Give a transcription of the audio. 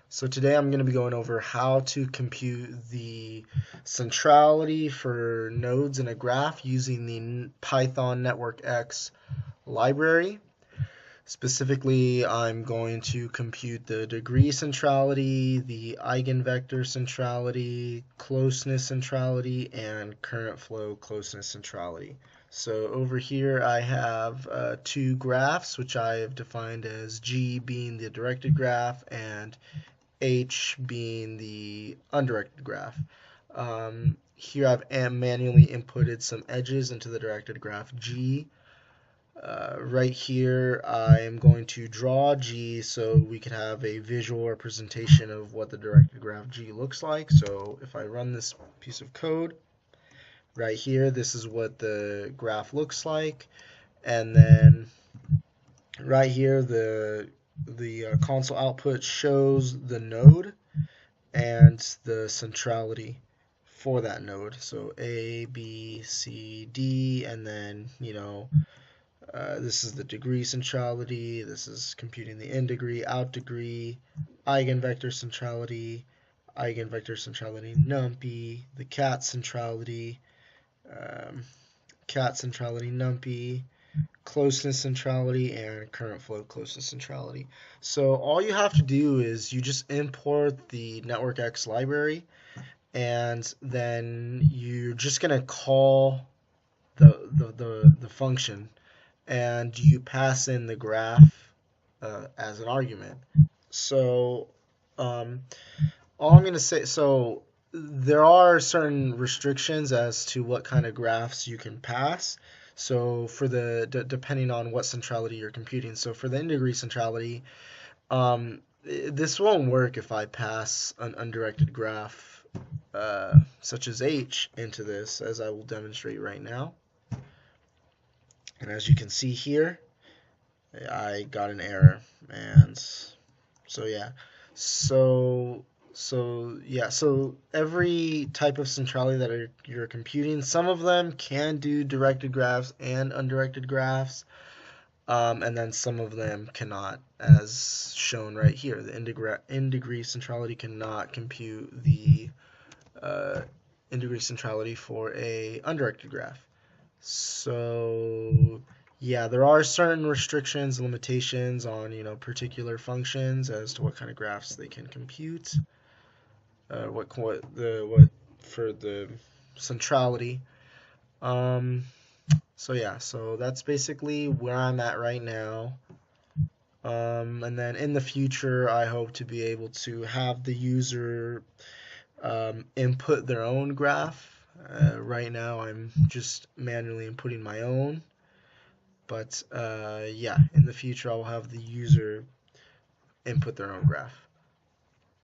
So today I'm going to be going over how to compute the centrality for nodes in a graph using the Python networkx library. Specifically, I'm going to compute the degree centrality, the eigenvector centrality, closeness centrality, and current flow closeness centrality. So over here I have two graphs, which I have defined as G being the directed graph and H being the undirected graph. Here I've manually inputted some edges into the directed graph G. Right here I am going to draw G so we can have a visual representation of what the directed graph G looks like. So if I run this piece of code right here, this is what the graph looks like, and then right here the console output shows the node and the centrality for that node. So A, B, C, D, and then this is the degree centrality. This is computing the in degree, out degree, eigenvector centrality numpy, the katz centrality numpy, closeness centrality, and current flow closeness centrality. So all you have to do is you just import the networkx library, and then you're just gonna call the function, and you pass in the graph as an argument. So all I'm gonna say, so there are certain restrictions as to what kind of graphs you can pass. So for the depending on what centrality you're computing. So for the in-degree centrality, this won't work if I pass an undirected graph such as H into this, as I will demonstrate right now. And as you can see here, I got an error, and so yeah. So every type of centrality that you're computing, some of them can do directed graphs and undirected graphs, and then some of them cannot, as shown right here. The in-degree centrality cannot compute the in-degree centrality for a undirected graph. So yeah, there are certain restrictions, limitations on particular functions as to what kind of graphs they can compute. What for the centrality. So yeah, so that's basically where I'm at right now. And then in the future, I hope to be able to have the user input their own graph. Right now, I'm just manually inputting my own. But yeah, in the future, I'll have the user input their own graph.